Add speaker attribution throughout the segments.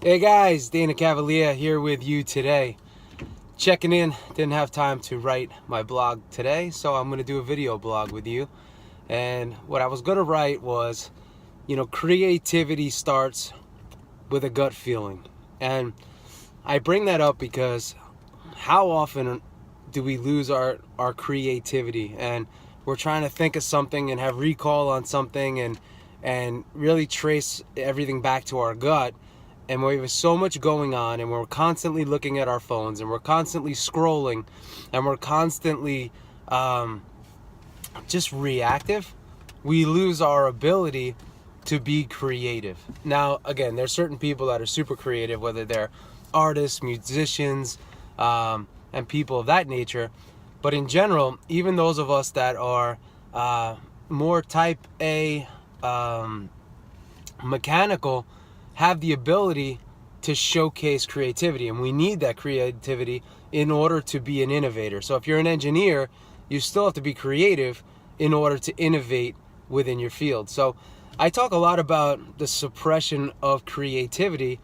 Speaker 1: Hey guys, Dana Cavalier here with you today. Checking in, didn't have time to write my blog today, so I'm going to do a video blog with you. And what I was going to write was, creativity starts with a gut feeling. And I bring that up because how often do we lose our creativity, and we're trying to think of something and have recall on something and really trace everything back to our gut, and we have so much going on, and we're constantly looking at our phones, and we're constantly scrolling, and we're constantly just reactive, we lose our ability to be creative. Now, again, there's certain people that are super creative, whether they're artists, musicians, and people of that nature. But in general, even those of us that are more type A, mechanical, have the ability to showcase creativity, and we need that creativity in order to be an innovator. So if you're an engineer, you still have to be creative in order to innovate within your field. So I talk a lot about the suppression of creativity,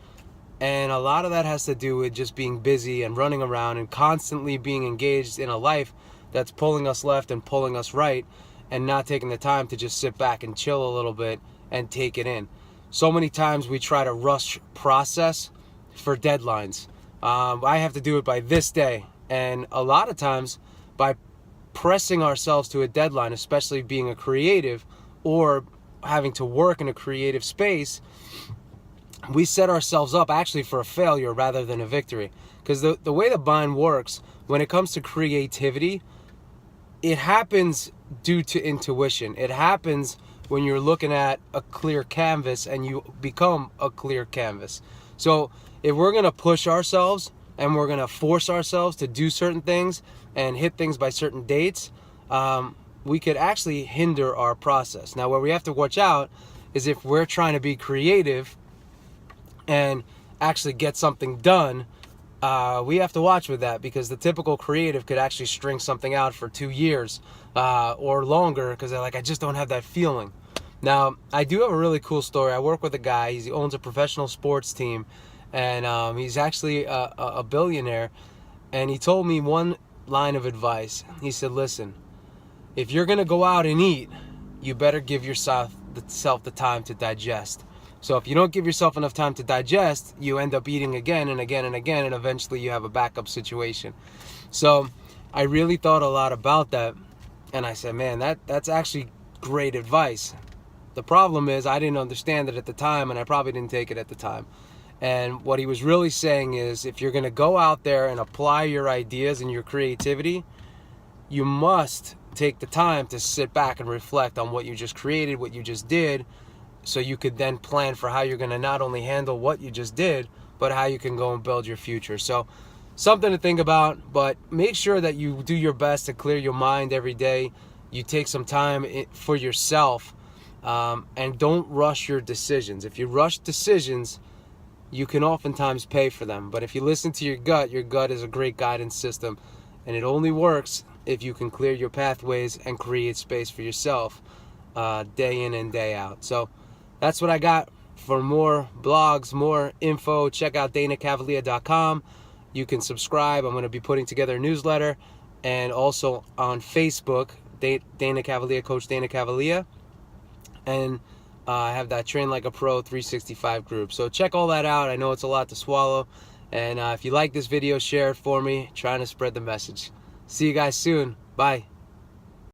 Speaker 1: and a lot of that has to do with just being busy and running around and constantly being engaged in a life that's pulling us left and pulling us right, and not taking the time to just sit back and chill a little bit and take it in. So many times we try to rush process for deadlines. I have to do it by this day. And a lot of times, by pressing ourselves to a deadline, especially being a creative or having to work in a creative space, we set ourselves up actually for a failure rather than a victory. Because the way the mind works, when it comes to creativity, it happens due to intuition. It happens when you're looking at a clear canvas and you become a clear canvas. So if we're going to push ourselves and we're going to force ourselves to do certain things and hit things by certain dates, we could actually hinder our process. Now, where we have to watch out is if we're trying to be creative and actually get something done, we have to watch with that, because the typical creative could actually string something out for 2 years or longer, because they're like, I just don't have that feeling. Now, I do have a really cool story. I work with a guy. He owns a professional sports team, and he's actually a billionaire. And he told me one line of advice. He said, listen, if you're going to go out and eat, you better give yourself the time to digest. So if you don't give yourself enough time to digest, you end up eating again and again and again, and eventually you have a backup situation. So I really thought a lot about that, and I said, man, that's actually great advice. The problem is I didn't understand it at the time, and I probably didn't take it at the time. And what he was really saying is, if you're going to go out there and apply your ideas and your creativity, you must take the time to sit back and reflect on what you just created, what you just did, so you could then plan for how you're going to not only handle what you just did, but how you can go and build your future. So something to think about, but make sure that you do your best to clear your mind every day. You take some time for yourself, and don't rush your decisions. If you rush decisions, you can oftentimes pay for them. But if you listen to your gut is a great guidance system, and it only works if you can clear your pathways and create space for yourself day in and day out. So that's what I got. For more blogs, more info, check out danacavalier.com. You can subscribe. I'm going to be putting together a newsletter, and also on Facebook, Dana Cavalier, Coach Dana Cavalier. And I have that Train Like a Pro 365 group. So check all that out. I know it's a lot to swallow. And if you like this video, share it for me. Trying to spread the message. See you guys soon. Bye.